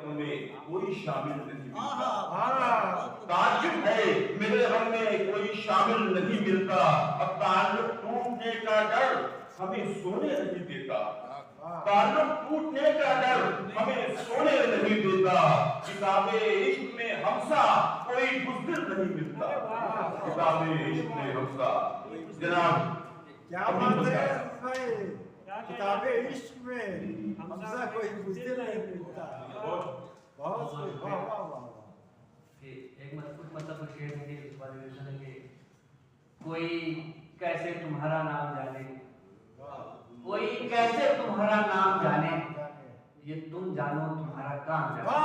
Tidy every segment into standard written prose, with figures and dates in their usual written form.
में कोई शामिल नहीं मिलता। ताज्जुब है मेरे गम में कोई शामिल नहीं मिलता। अब ताल्लुक टूटने का डर हमें सोने नहीं देता। ताल्लुक टूटने का डर हमें सोने नहीं देता। किताबे इश्क में हमसा कोई बुज़दिल नहीं मिलता। किताबे इश्क में हमसा जनाब क्या बात है भाई, किताबे इश्क में हमसा कोई बुज़दिल नहीं मिलता। बहुत वाह वाह वाह। एक मतलब शेर है कि कोई कैसे तुम्हारा नाम जाने, कोई कैसे तुम्हारा नाम जाने, ये तुम जानो तुम्हारा काम जाने।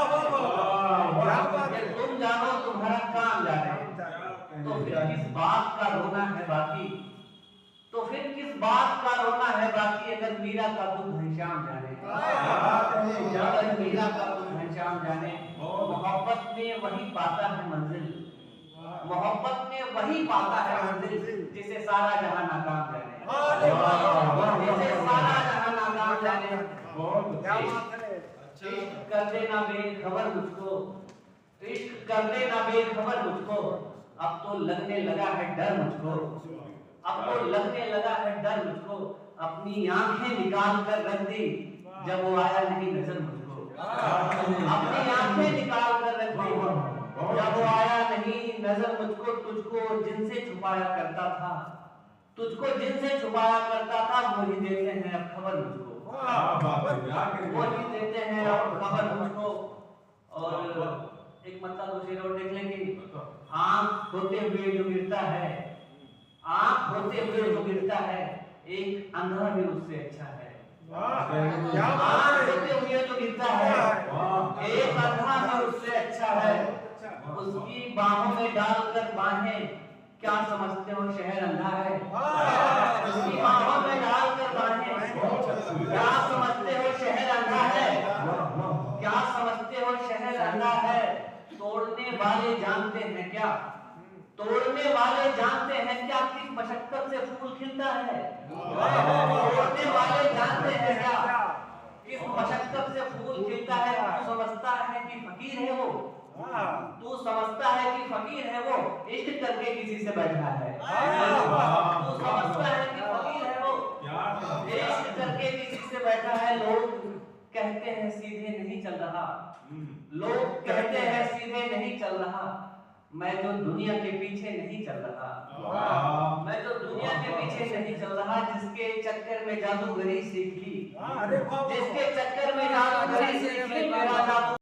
ये तुम जानो तुम्हारा काम जाने। तो फिर किस बात का रोना है बाकी, तो फिर किस बात का रोना है बाकी, अगर मीरा का दुख घनश्याम जाने। अगर मीरा का दुख घनश्याम जाने। मोहब्बत में वही पाता है मंजिल, मोहब्बत में वही पाता है मंजिल जिसे सारा जहां नाकाम जाने। जिसे सारा जहां नाकाम जाने। इश्क कर देना बेखबर मुझको, इश्क कर देना बेखबर मुझको, अब तो लगने लगा है डर मुझको, अब तो लगने लगा है डर मुझको। अपनी आंखें निकाल कर रख दी जब वो आया नहीं नजर मुझको, अपनी आंखें निकाल कर रख दी जब वो आया नहीं नजर मुझको। तुझको जिनसे छुपाया करता था, तुझको जिनसे छुपाया करता था, वही देते हैं अब खबर मुझको, वही देते हैं अब खबर मुझको। और एक मतलब शेर और देख लेंगे। आंख होते हुए जो गिरता है, आंख होते हुए जो गिरता है, एक अंधा भी उससे अच्छा है। आंख होते हुए जो गिरता है, एक अंधा भी उससे अच्छा है। उसकी बाहों में डालकर बाहें, क्या समझते हो शहर अंधा है। उसकी बाहों में डालकर बाहें, क्या समझते हो शहर अंधा है, क्या समझते हो शहर अंधा है। तोड़ने वाले जानते हैं क्या, तोड़ने वाले जानते हैं क्या, किस मशक्कत से फूल खिलता है। तोड़ने वाले जानते हैं क्या, किस मशक्कत से फूल खिलता है। तू समझता है कि फकीर है वो, तू समझता है कि फकीर है वो, इश्क करके किसी से बैठा है। तू समझता है कि फकीर है वो, इश्क करके किसी से बैठा है। लोग कहते हैं सीधे नहीं चल रहा, लोग कहते हैं सीधे नहीं चल रहा। मैं जो दुनिया के पीछे नहीं चल रहा, मैं जो दुनिया के पीछे नहीं चल रहा। जिसके चक्कर में जादूगरी सीख ली, जिसके चक्कर में जादूगरी सीख ली, मेरा जादू